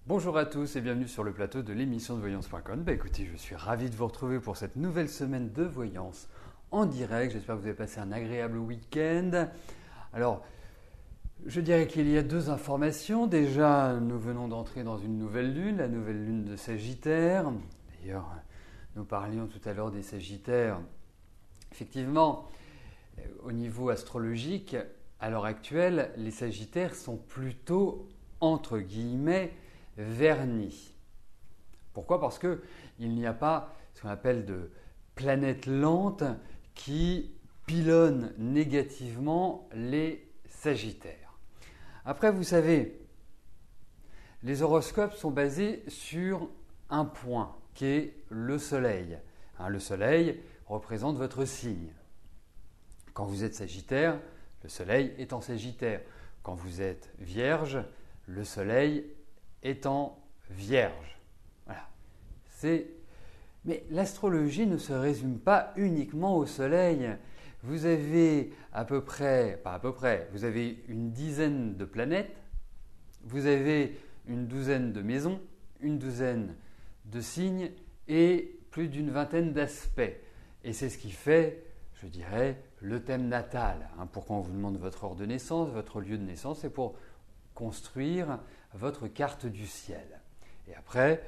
Bonjour à tous et bienvenue sur le plateau de l'émission de voyance.com. Écoutez, je suis ravi de vous retrouver pour cette nouvelle semaine de voyance en direct. J'espère que vous avez passé un agréable week-end. Alors, je dirais qu'il y a deux informations. Déjà, nous venons d'entrer dans une nouvelle lune, la nouvelle lune de Sagittaire. D'ailleurs, nous parlions tout à l'heure des Sagittaires. Effectivement, au niveau astrologique, à l'heure actuelle, les Sagittaires sont plutôt, entre guillemets, vernis. Pourquoi ? Parce qu'il n'y a pas ce qu'on appelle de planètes lentes qui pilonnent négativement les Sagittaires. Après, vous savez, les horoscopes sont basés sur un point qui est le Soleil. Le Soleil représente votre signe. Quand vous êtes Sagittaire, le Soleil est en Sagittaire. Quand vous êtes Vierge, le Soleil est en Vierge. Voilà. Mais l'astrologie ne se résume pas uniquement au Soleil. Vous avez vous avez une dizaine de planètes, vous avez une douzaine de maisons, une douzaine de signes et plus d'une vingtaine d'aspects. Et c'est ce qui fait, je dirais, le thème natal. Pourquoi on vous demande votre heure de naissance, votre lieu de naissance, c'est pour construire votre carte du ciel. Et après,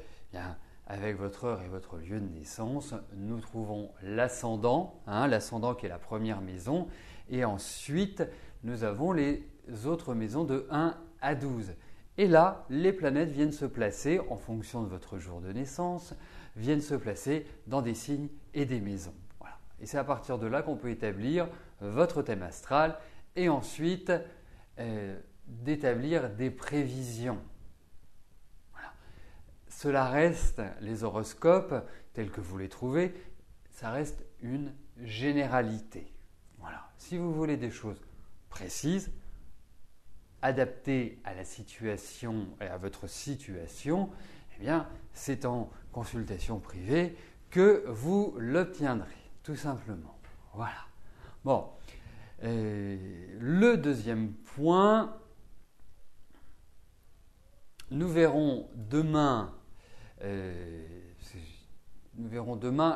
avec votre heure et votre lieu de naissance, nous trouvons l'ascendant, l'ascendant qui est la première maison, et ensuite nous avons les autres maisons de 1 à 12. Et là, les planètes viennent se placer en fonction de votre jour de naissance, viennent se placer dans des signes et des maisons. Voilà. Et c'est à partir de là qu'on peut établir votre thème astral et ensuite d'établir des prévisions. Voilà. Cela reste, les horoscopes, tels que vous les trouvez, ça reste une généralité. Voilà. Si vous voulez des choses précises, adaptées à la situation et à votre situation, eh bien, c'est en consultation privée que vous l'obtiendrez, tout simplement. Voilà. Bon. Le deuxième point, nous verrons demain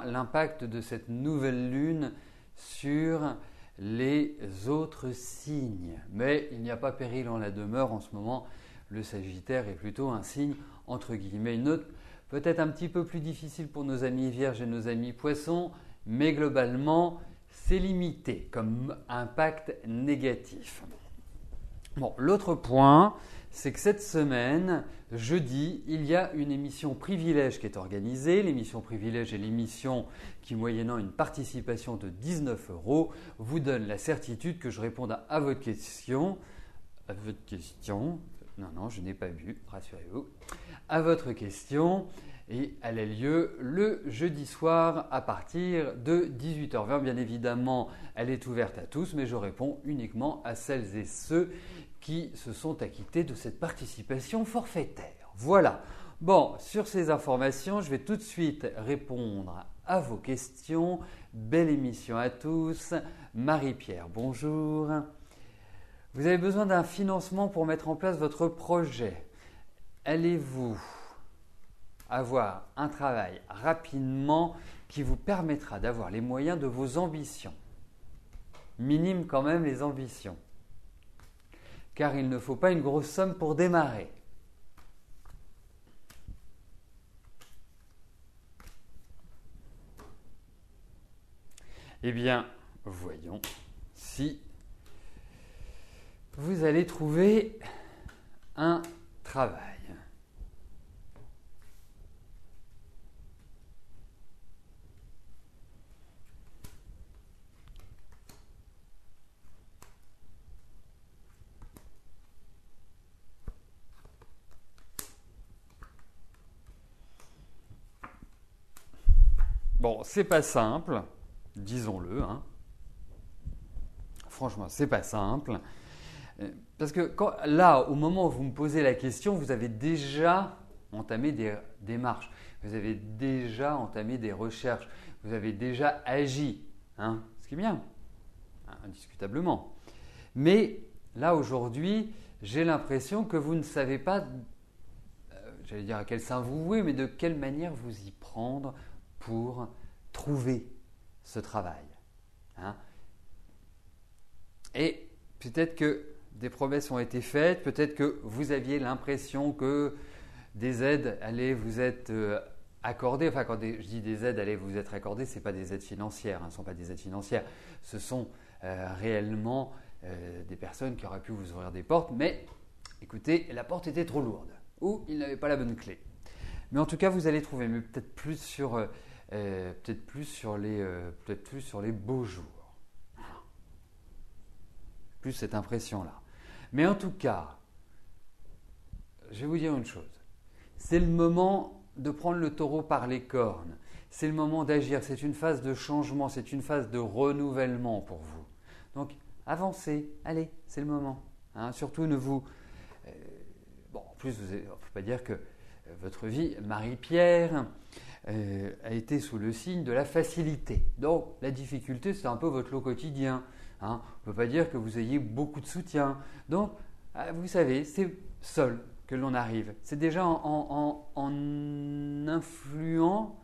l'impact de cette nouvelle lune sur les autres signes. Mais il n'y a pas péril en la demeure en ce moment. Le Sagittaire est plutôt un signe, entre guillemets, une note peut-être un petit peu plus difficile pour nos amis Vierges et nos amis Poissons, mais globalement, c'est limité comme impact négatif. Bon, l'autre point, c'est que cette semaine, jeudi, il y a une émission Privilège qui est organisée. L'émission Privilège est l'émission qui, moyennant une participation de 19 €, vous donne la certitude que je réponde à votre question. Non, je n'ai pas vu, rassurez-vous. À votre question. Et elle a lieu le jeudi soir à partir de 18h20. Bien évidemment, elle est ouverte à tous, mais je réponds uniquement à celles et ceux qui se sont acquittés de cette participation forfaitaire. Voilà. Bon, sur ces informations, je vais tout de suite répondre à vos questions. Belle émission à tous. Marie-Pierre, bonjour. Vous avez besoin d'un financement pour mettre en place votre projet. Allez-vous avoir un travail rapidement qui vous permettra d'avoir les moyens de vos ambitions. Minime quand même les ambitions. Car il ne faut pas une grosse somme pour démarrer. Eh bien, voyons si vous allez trouver un travail. Bon, c'est pas simple, disons-le. Franchement, c'est pas simple. Parce que là, au moment où vous me posez la question, vous avez déjà entamé des démarches, vous avez déjà entamé des recherches, vous avez déjà agi, ce qui est bien, indiscutablement. Mais là, aujourd'hui, j'ai l'impression que vous ne savez pas, j'allais dire à quel saint vous vouez, mais de quelle manière vous y prendre pour trouver ce travail. Hein. Et peut-être que des promesses ont été faites, peut-être que vous aviez l'impression que des aides allaient vous être accordées. Enfin, quand je dis des aides allaient vous être accordées, ce n'est pas des aides financières, ce ne sont pas des aides financières. Ce sont réellement des personnes qui auraient pu vous ouvrir des portes, mais écoutez, la porte était trop lourde ou il n'avait pas la bonne clé. Mais en tout cas, vous allez trouver, mais peut-être plus sur les beaux jours. Plus cette impression-là. Mais en tout cas, je vais vous dire une chose. C'est le moment de prendre le taureau par les cornes. C'est le moment d'agir. C'est une phase de changement. C'est une phase de renouvellement pour vous. Donc, avancez. Allez, c'est le moment. Hein, surtout, ne vous... bon, en plus, il ne faut pas dire que votre vie, Marie-Pierre, a été sous le signe de la facilité. Donc, la difficulté, c'est un peu votre lot quotidien. Hein. On ne peut pas dire que vous ayez beaucoup de soutien. Donc, vous savez, c'est seul que l'on arrive. C'est déjà en influant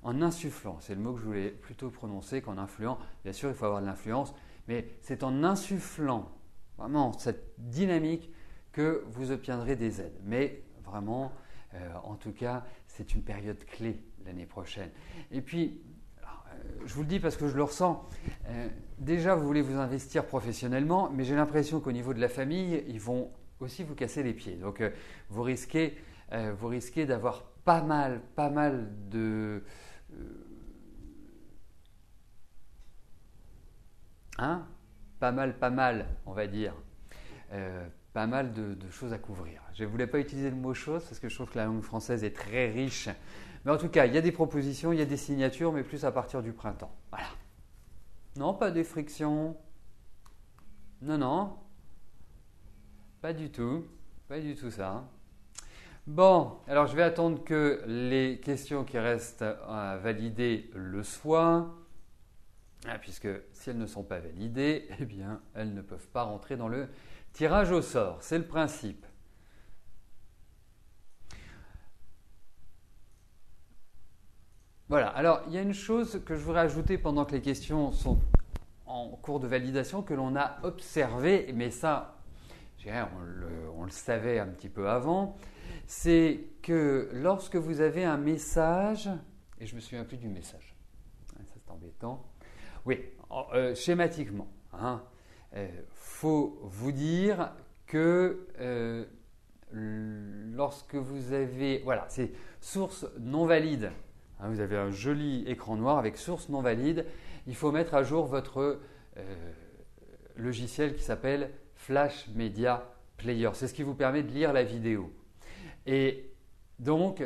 en insufflant. C'est le mot que je voulais plutôt prononcer qu'en influant. Bien sûr, il faut avoir de l'influence, mais c'est en insufflant vraiment cette dynamique que vous obtiendrez des aides. Mais vraiment, en tout cas, c'est une période clé l'année prochaine. Et puis, je vous le dis parce que je le ressens. Déjà, vous voulez vous investir professionnellement, mais j'ai l'impression qu'au niveau de la famille, ils vont aussi vous casser les pieds. Donc, vous risquez d'avoir pas mal de... pas mal, on va dire. Pas mal de choses à couvrir. Je ne voulais pas utiliser le mot chose parce que je trouve que la langue française est très riche. Mais en tout cas, il y a des propositions, il y a des signatures, mais plus à partir du printemps. Voilà. Non, pas des frictions. Non. Pas du tout. Pas du tout ça. Bon, alors je vais attendre que les questions qui restent à valider le soient. Puisque si elles ne sont pas validées, eh bien, elles ne peuvent pas rentrer dans le tirage au sort. C'est le principe. Voilà, alors il y a une chose que je voudrais ajouter pendant que les questions sont en cours de validation que l'on a observé, mais ça, on le savait un petit peu avant, c'est que lorsque vous avez un message, et je ne me souviens plus du message, ça c'est embêtant, oui, schématiquement, faut vous dire que lorsque vous avez, voilà, c'est source non valide. Vous avez un joli écran noir avec source non valide. Il faut mettre à jour votre logiciel qui s'appelle Flash Media Player. C'est ce qui vous permet de lire la vidéo. Et donc,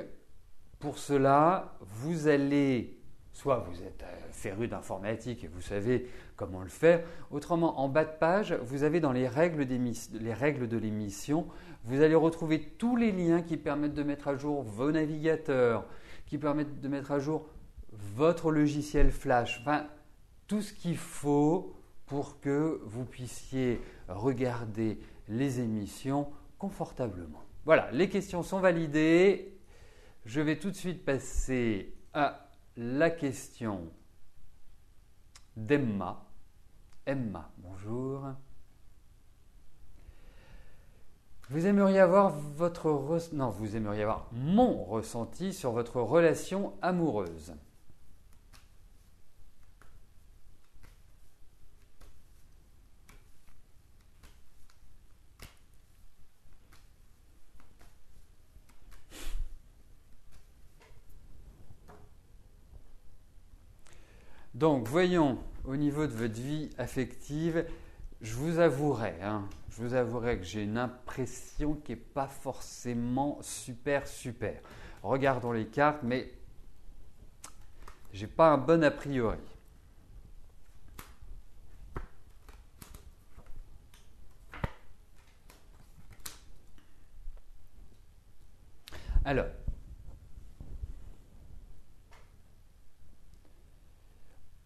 pour cela, vous allez, soit vous êtes féru d'informatique et vous savez comment le faire. Autrement, en bas de page, vous avez dans les règles de l'émission, vous allez retrouver tous les liens qui permettent de mettre à jour vos navigateurs, qui permettent de mettre à jour votre logiciel Flash, enfin tout ce qu'il faut pour que vous puissiez regarder les émissions confortablement. Voilà, les questions sont validées. Je vais tout de suite passer à la question d'Emma. Emma, bonjour. Vous aimeriez avoir vous aimeriez avoir mon ressenti sur votre relation amoureuse. Donc, voyons au niveau de votre vie affective, je vous avouerai que j'ai une impression qui n'est pas forcément super. Regardons les cartes, mais je n'ai pas un bon a priori. Alors,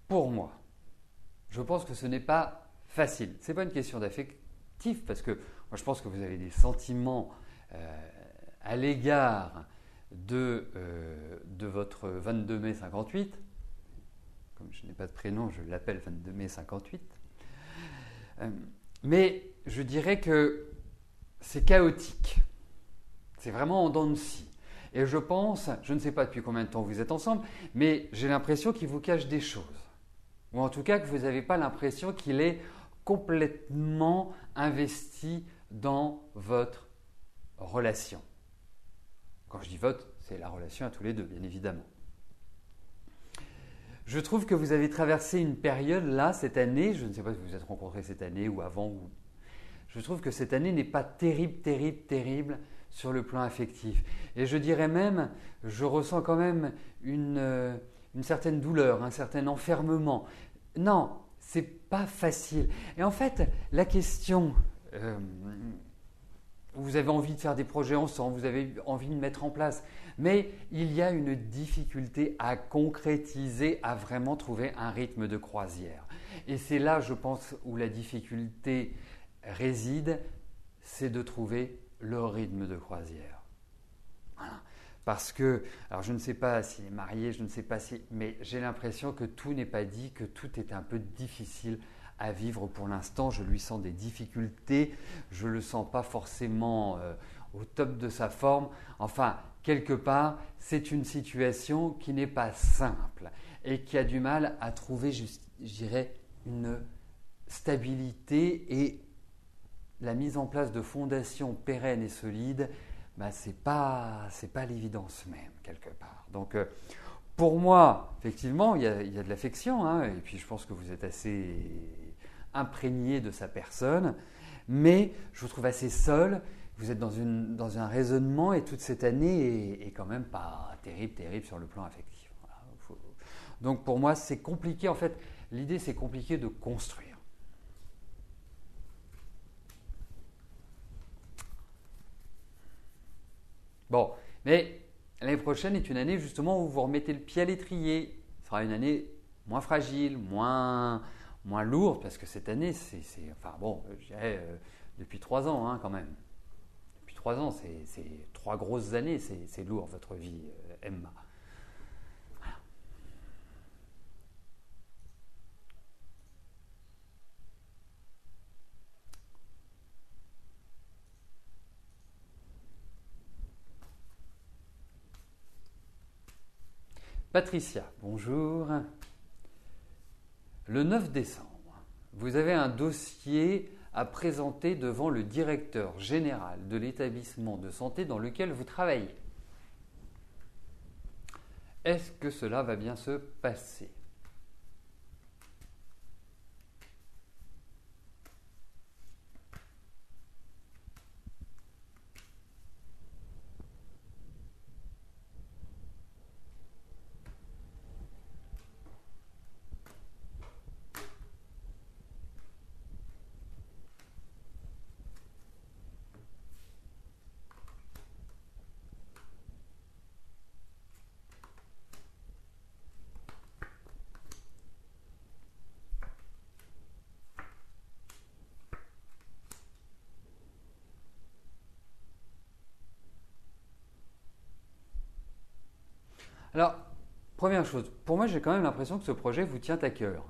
pour moi, je pense que ce n'est pas facile. Ce n'est pas une question d'affectif parce que moi je pense que vous avez des sentiments à l'égard de votre 22 mai 58. Comme je n'ai pas de prénom, je l'appelle 22 mai 58. Mais je dirais que c'est chaotique. C'est vraiment en dents de scie. Et je pense, je ne sais pas depuis combien de temps vous êtes ensemble, mais j'ai l'impression qu'il vous cache des choses. Ou en tout cas que vous n'avez pas l'impression qu'il est complètement investi dans votre relation. Quand je dis votre, c'est la relation à tous les deux, bien évidemment. Je trouve que vous avez traversé une période là, cette année, je ne sais pas si vous vous êtes rencontrés cette année ou avant, je trouve que cette année n'est pas terrible sur le plan affectif. Et je dirais même, je ressens quand même une certaine douleur, un certain enfermement. Non, c'est pas facile. Et en fait, la question, vous avez envie de faire des projets ensemble, vous avez envie de mettre en place, mais il y a une difficulté à concrétiser, à vraiment trouver un rythme de croisière. Et c'est là, je pense, où la difficulté réside, c'est de trouver le rythme de croisière. Voilà. Parce que, alors je ne sais pas s'il est marié, je ne sais pas si, mais j'ai l'impression que tout n'est pas dit, que tout est un peu difficile à vivre pour l'instant. Je lui sens des difficultés, je ne le sens pas forcément au top de sa forme. Enfin, quelque part, c'est une situation qui n'est pas simple et qui a du mal à trouver, je dirais, une stabilité et la mise en place de fondations pérennes et solides, ce n'est pas l'évidence même, quelque part. Donc, pour moi, effectivement, il y a de l'affection, hein, et puis je pense que vous êtes assez imprégné de sa personne, mais je vous trouve assez seul, vous êtes dans un raisonnement, et toute cette année est quand même pas terrible sur le plan affectif. Voilà. Donc, pour moi, c'est compliqué, en fait, l'idée, c'est compliqué de construire. Bon, mais l'année prochaine est une année justement où vous remettez le pied à l'étrier. Ce sera une année moins fragile, moins lourde, parce que cette année, enfin bon, je dirais depuis 3 ans hein, quand même. Depuis 3 ans, c'est 3 grosses années, c'est lourd votre vie, Emma. Voilà. Patricia, bonjour. Le 9 décembre, vous avez un dossier à présenter devant le directeur général de l'établissement de santé dans lequel vous travaillez. Est-ce que cela va bien se passer ? Alors, première chose, pour moi j'ai quand même l'impression que ce projet vous tient à cœur,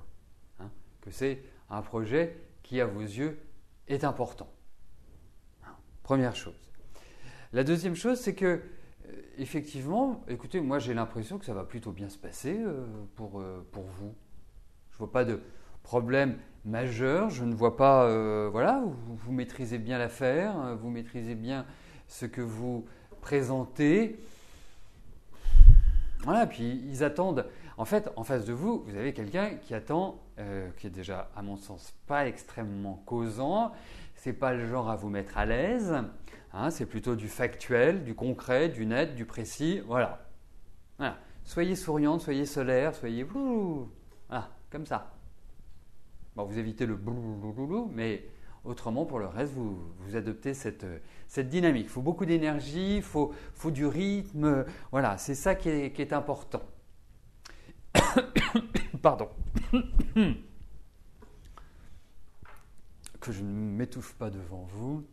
hein, que c'est un projet qui à vos yeux est important. Première chose. La deuxième chose, c'est que effectivement, écoutez, moi j'ai l'impression que ça va plutôt bien se passer pour vous. Je ne vois pas de problème majeur, je ne vois pas, voilà, vous maîtrisez bien l'affaire, vous maîtrisez bien ce que vous présentez. Voilà, puis ils attendent. En fait, en face de vous, vous avez quelqu'un qui attend, qui est déjà, à mon sens, pas extrêmement causant. C'est pas le genre à vous mettre à l'aise. Hein, c'est plutôt du factuel, du concret, du net, du précis. Voilà. Soyez souriante, soyez solaire, soyez voilà, comme ça. Bon, vous évitez le mais autrement, pour le reste, vous adoptez cette dynamique. Il faut beaucoup d'énergie, il faut du rythme. Voilà, c'est ça qui est important. Pardon. Que je ne m'étouffe pas devant vous.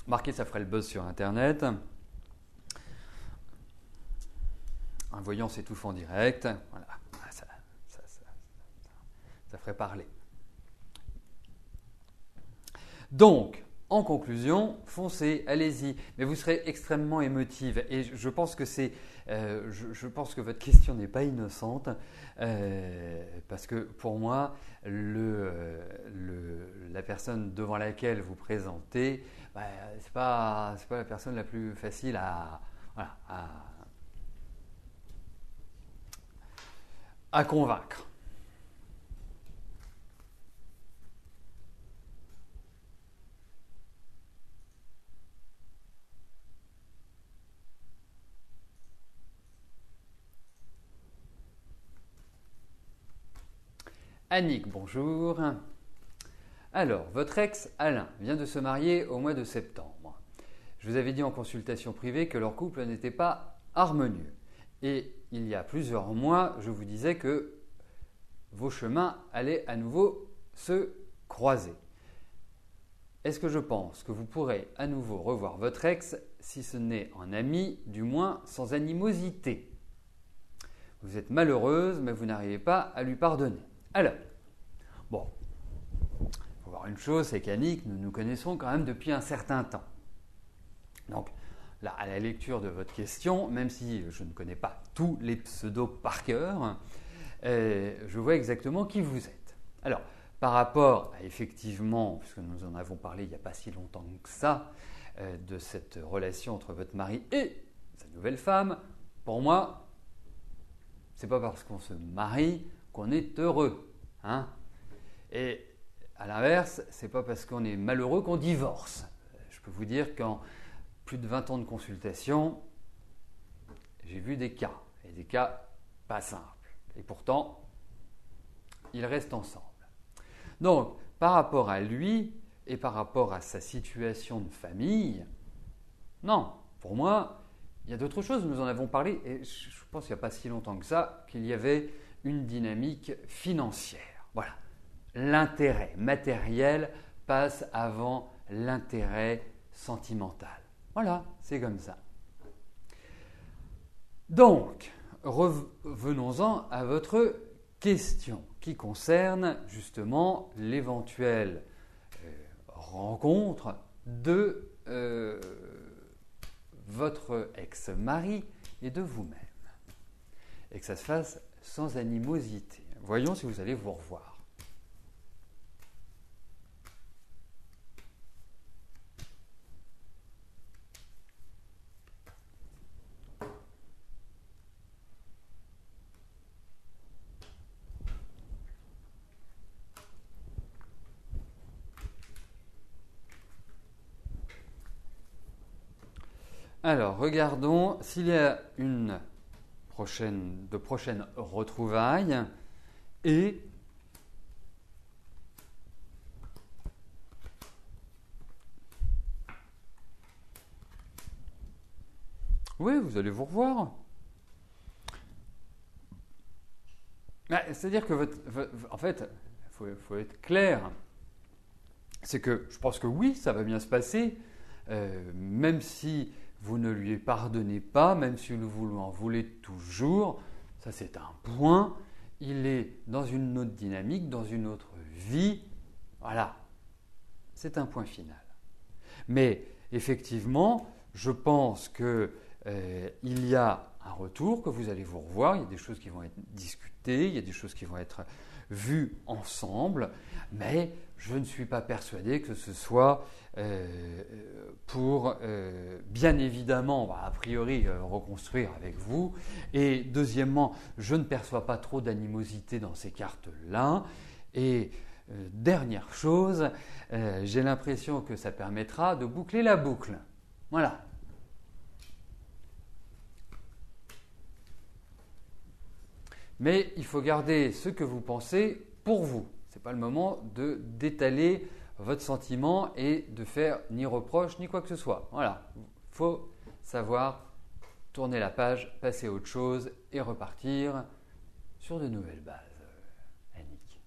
Marquez, ça ferait le buzz sur Internet. Un voyant s'étouffe en direct. Voilà, ça ferait parler. Donc, en conclusion, foncez, allez-y, mais vous serez extrêmement émotive et je pense que je pense que votre question n'est pas innocente parce que pour moi, la personne devant laquelle vous présentez, c'est pas la personne la plus facile à convaincre. Annick, bonjour. Alors, votre ex Alain vient de se marier au mois de septembre. Je vous avais dit en consultation privée que leur couple n'était pas harmonieux. Et il y a plusieurs mois, je vous disais que vos chemins allaient à nouveau se croiser. Est-ce que je pense que vous pourrez à nouveau revoir votre ex, si ce n'est en ami, du moins sans animosité? Vous êtes malheureuse, mais vous n'arrivez pas à lui pardonner. Alors, bon, il faut voir une chose, c'est qu'Annick, nous nous connaissons quand même depuis un certain temps. Donc, là, à la lecture de votre question, même si je ne connais pas tous les pseudos par cœur, je vois exactement qui vous êtes. Alors, par rapport à effectivement, puisque nous en avons parlé il n'y a pas si longtemps que ça, de cette relation entre votre mari et sa nouvelle femme, pour moi, c'est pas parce qu'on se marie qu'on est heureux. Hein, et à l'inverse, c'est pas parce qu'on est malheureux qu'on divorce. Je peux vous dire qu'en plus de 20 ans de consultation, j'ai vu des cas, et des cas pas simples. Et pourtant, ils restent ensemble. Donc, par rapport à lui et par rapport à sa situation de famille, non, pour moi, il y a d'autres choses. Nous en avons parlé, et je pense qu'il n'y a pas si longtemps que ça, qu'il y avait une dynamique financière. Voilà. L'intérêt matériel passe avant l'intérêt sentimental. Voilà, c'est comme ça. Donc, revenons-en à votre question qui concerne justement l'éventuelle rencontre de votre ex-mari et de vous-même. Et que ça se fasse sans animosité. Voyons si vous allez vous revoir. Alors, regardons s'il y a de prochaines retrouvailles et oui, vous allez vous revoir. C'est-à-dire que en fait, il faut être clair. C'est que je pense que oui, ça va bien se passer, même si vous ne lui pardonnez pas, même si vous lui en voulez toujours, ça c'est un point. Il est dans une autre dynamique, dans une autre vie. Voilà, c'est un point final. Mais effectivement, je pense qu'il y a un retour, que vous allez vous revoir, il y a des choses qui vont être discutées, il y a des choses qui vont être vues ensemble, mais je ne suis pas persuadé que ce soit pour, bien évidemment, on va a priori reconstruire avec vous. Et deuxièmement, je ne perçois pas trop d'animosité dans ces cartes-là. Et dernière chose, j'ai l'impression que ça permettra de boucler la boucle. Voilà. Mais il faut garder ce que vous pensez pour vous. Ce n'est pas le moment d'étaler votre sentiment et de faire ni reproche ni quoi que ce soit. Voilà, il faut savoir tourner la page, passer à autre chose et repartir sur de nouvelles bases. Annick.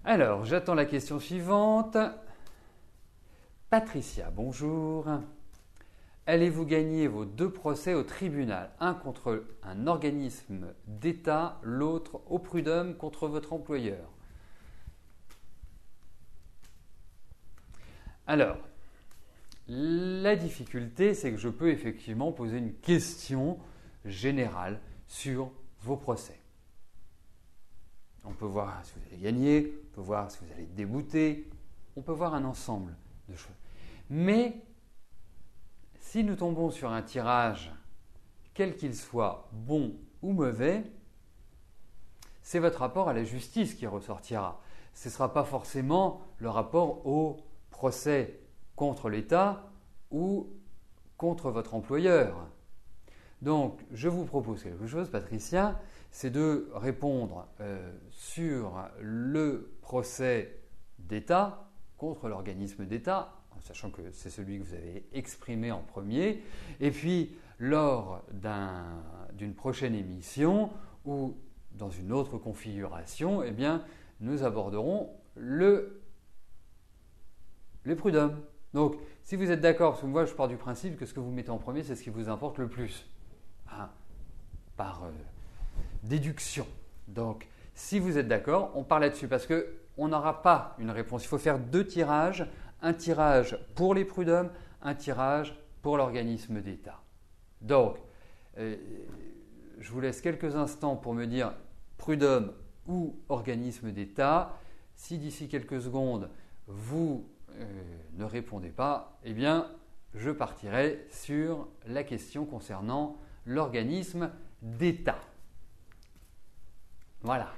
Alors, j'attends la question suivante. Patricia, bonjour. Allez-vous gagner vos 2 procès au tribunal, un contre un organisme d'État, l'autre au prud'homme contre votre employeur? Alors, la difficulté, c'est que je peux effectivement poser une question générale sur vos procès. On peut voir si vous allez gagner, on peut voir si vous allez débouter, on peut voir un ensemble de choses. Mais si nous tombons sur un tirage, quel qu'il soit, bon ou mauvais, c'est votre rapport à la justice qui ressortira. Ce ne sera pas forcément le rapport au procès contre l'État ou contre votre employeur. Donc, je vous propose quelque chose, Patricia, c'est de répondre sur le procès d'État contre l'organisme d'État, en sachant que c'est celui que vous avez exprimé en premier, et puis lors d'une prochaine émission ou dans une autre configuration, eh bien, nous aborderons les prud'hommes. Donc, si vous êtes d'accord, parce que moi je pars du principe que ce que vous mettez en premier, c'est ce qui vous importe le plus, hein, par déduction. Donc, si vous êtes d'accord, on part là-dessus parce qu'on n'aura pas une réponse. Il faut faire 2 tirages, un tirage pour les prud'hommes, un tirage pour l'organisme d'État. Donc, je vous laisse quelques instants pour me dire prud'homme ou organisme d'État. Si d'ici quelques secondes, vous ne répondez pas, eh bien, je partirai sur la question concernant l'organisme d'État. Voilà.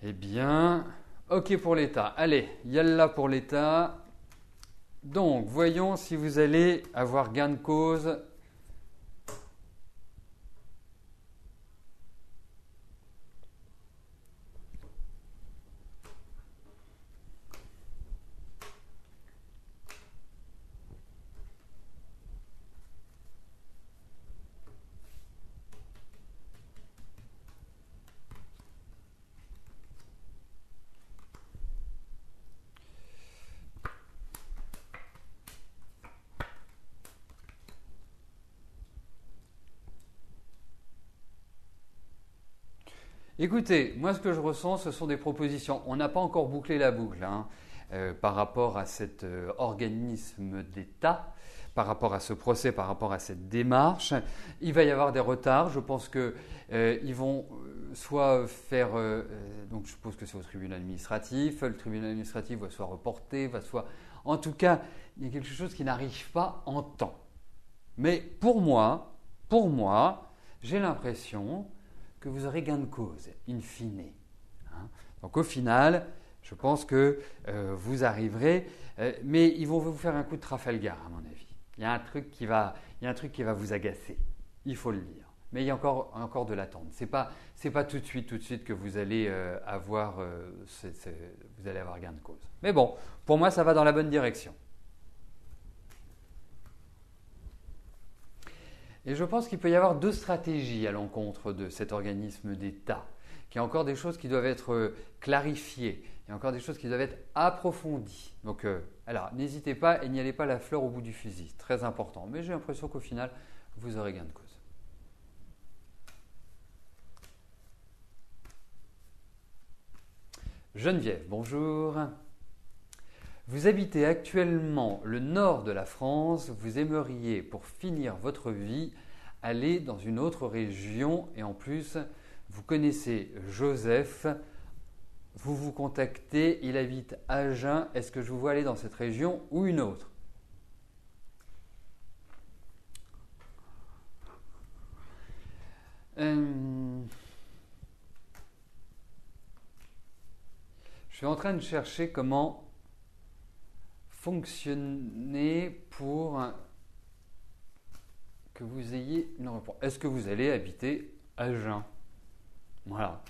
Eh bien, OK pour l'État. Allez, yallah pour l'État. Donc, voyons si vous allez avoir gain de cause. Écoutez, moi ce que je ressens, ce sont des propositions. On n'a pas encore bouclé la boucle par rapport à cet organisme d'État, par rapport à ce procès, par rapport à cette démarche. Il va y avoir des retards. Je pense qu'ils vont soit faire, donc je suppose que c'est au tribunal administratif, le tribunal administratif va soit reporter, va soit… En tout cas, il y a quelque chose qui n'arrive pas en temps. Mais pour moi, j'ai l'impression que vous aurez gain de cause, in fine. Hein. Donc au final, je pense que vous arriverez, mais ils vont vous faire un coup de Trafalgar à mon avis. Il y a un truc qui va vous agacer, il faut le dire. Mais il y a encore de l'attente. C'est pas tout de suite que vous allez avoir gain de cause. Mais bon, pour moi, ça va dans la bonne direction. Et je pense qu'il peut y avoir 2 stratégies à l'encontre de cet organisme d'État, qu'il y a encore des choses qui doivent être clarifiées, il y a encore des choses qui doivent être approfondies. Donc, alors, n'hésitez pas et n'y allez pas la fleur au bout du fusil, c'est très important. Mais j'ai l'impression qu'au final, vous aurez gain de cause. Geneviève, bonjour. Vous habitez actuellement le nord de la France, vous aimeriez pour finir votre vie aller dans une autre région et en plus vous connaissez Joseph, vous vous contactez, il habite à Agen, est-ce que je vous vois aller dans cette région ou une autre? Je suis en train de chercher comment fonctionner pour que vous ayez une réponse. Est-ce que vous allez habiter à Agen? Voilà.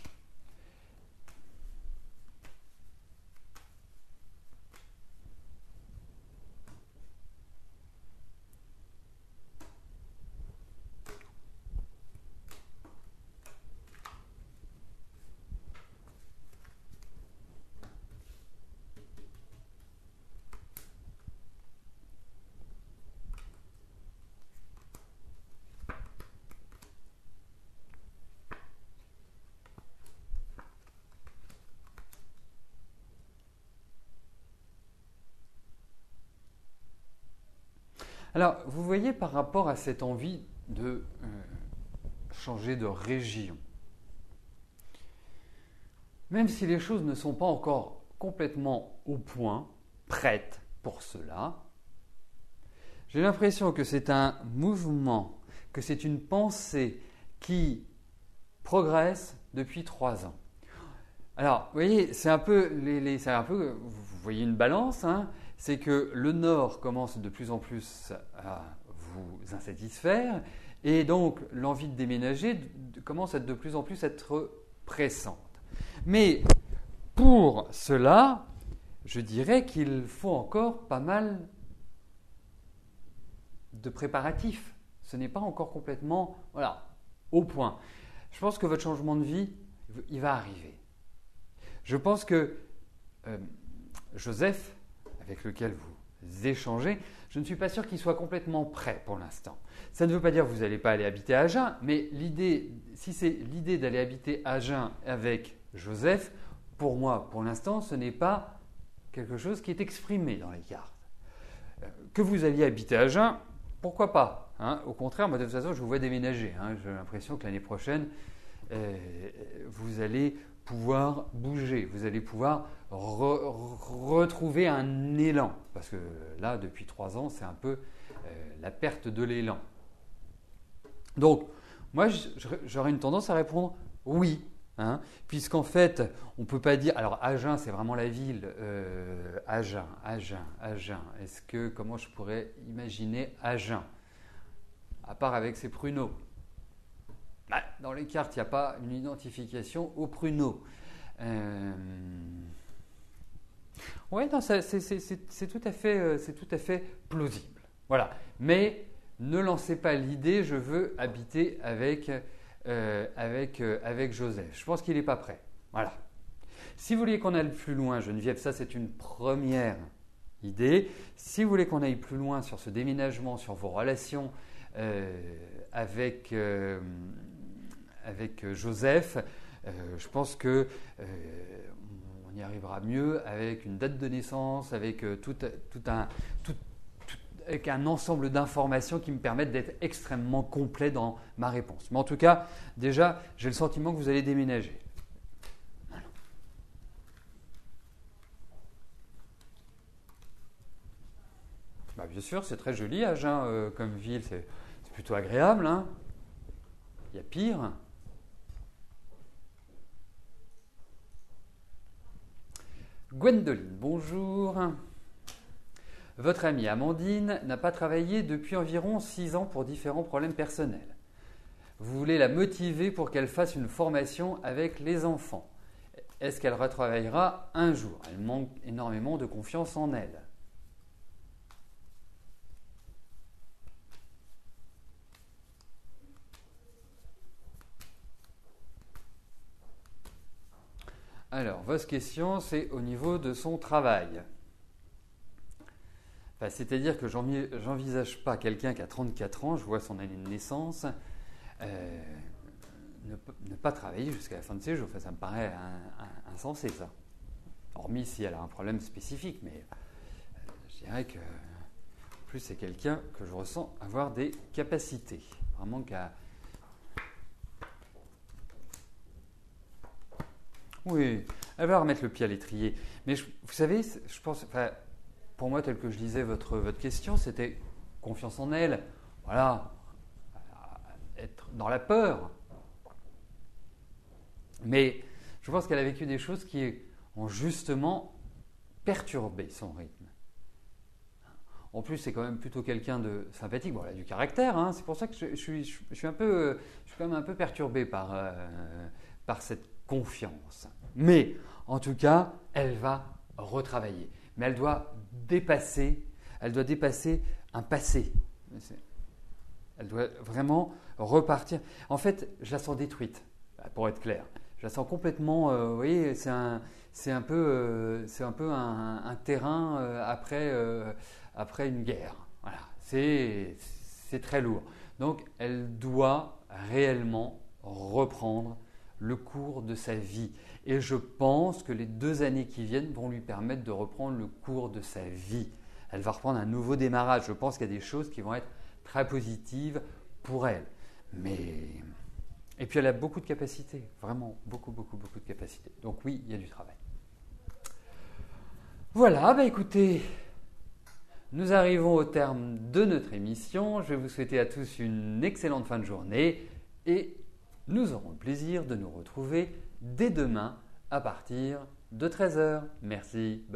Alors, vous voyez par rapport à cette envie de changer de région, même si les choses ne sont pas encore complètement au point, prêtes pour cela, j'ai l'impression que c'est un mouvement, que c'est une pensée qui progresse depuis 3 ans. Alors, vous voyez, c'est un peu, vous voyez une balance, hein, c'est que le Nord commence de plus en plus à vous insatisfaire et donc l'envie de déménager commence à de plus en plus être pressante. Mais pour cela, je dirais qu'il faut encore pas mal de préparatifs. Ce n'est pas encore complètement au point. Je pense que votre changement de vie, il va arriver. Je pense que Joseph, avec lequel vous échangez, je ne suis pas sûr qu'il soit complètement prêt pour l'instant. Ça ne veut pas dire que vous n'allez pas aller habiter à Agen, mais si c'est l'idée d'aller habiter à Agen avec Joseph, pour moi, pour l'instant, ce n'est pas quelque chose qui est exprimé dans les cartes. Que vous alliez habiter à Agen, pourquoi pas, hein. Au contraire, moi de toute façon, je vous vois déménager, hein. J'ai l'impression que l'année prochaine, vous allez pouvoir bouger, vous allez pouvoir retrouver un élan. Parce que là, depuis 3 ans, c'est un peu la perte de l'élan. Donc, moi, j'aurais une tendance à répondre oui. Hein, puisqu'en fait, on ne peut pas dire… Alors, Agen, c'est vraiment la ville. Agen. Comment je pourrais imaginer Agen? À part avec ses pruneaux. Dans les cartes, il n'y a pas une identification aux pruneaux. Oui, c'est tout à fait plausible. Voilà. Mais ne lancez pas l'idée, je veux habiter avec Joseph. Je pense qu'il n'est pas prêt. Voilà. Si vous voulez qu'on aille plus loin, Geneviève, ça c'est une première idée. Si vous voulez qu'on aille plus loin sur ce déménagement, sur vos relations avec Joseph, je pense que on y arrivera mieux avec une date de naissance, avec avec un ensemble d'informations qui me permettent d'être extrêmement complet dans ma réponse. Mais en tout cas, déjà, j'ai le sentiment que vous allez déménager. Bien sûr, c'est très joli Agen comme ville, c'est plutôt agréable. Hein. Il y a pire. Gwendoline, bonjour. Votre amie Amandine n'a pas travaillé depuis environ 6 ans pour différents problèmes personnels. Vous voulez la motiver pour qu'elle fasse une formation avec les enfants. Est-ce qu'elle retravaillera un jour? Elle manque énormément de confiance en elle. Alors, votre question, c'est au niveau de son travail. C'est-à-dire que j'envisage pas quelqu'un qui a 34 ans, je vois son année de naissance, ne pas travailler jusqu'à la fin de ses jours. Ça me paraît insensé, ça. Hormis si elle a un problème spécifique, mais je dirais que en plus c'est quelqu'un que je ressens avoir des capacités. Vraiment qu'à… Oui, elle va remettre le pied à l'étrier. Mais vous savez, je pense… Pour moi, tel que je lisais votre question, c'était confiance en elle. Voilà, être dans la peur. Mais je pense qu'elle a vécu des choses qui ont justement perturbé son rythme. En plus, c'est quand même plutôt quelqu'un de sympathique. Bon, elle a du caractère, hein. C'est pour ça que je suis quand même un peu perturbé par cette confiance. Mais en tout cas, elle va retravailler. Mais elle doit dépasser un passé. Elle doit vraiment repartir. En fait, je la sens détruite, pour être clair. Je la sens complètement. Vous voyez, c'est un peu un terrain après une guerre. Voilà, c'est très lourd. Donc, elle doit réellement reprendre le cours de sa vie. Et je pense que les 2 années qui viennent vont lui permettre de reprendre le cours de sa vie. elle va reprendre un nouveau démarrage. Je pense qu'il y a des choses qui vont être très positives pour elle. Et puis elle a beaucoup de capacités, vraiment beaucoup de capacités. Donc oui, il y a du travail. Voilà, écoutez, nous arrivons au terme de notre émission. Je vais vous souhaiter à tous une excellente fin de journée et nous aurons le plaisir de nous retrouver dès demain à partir de 13h. Merci. Bye.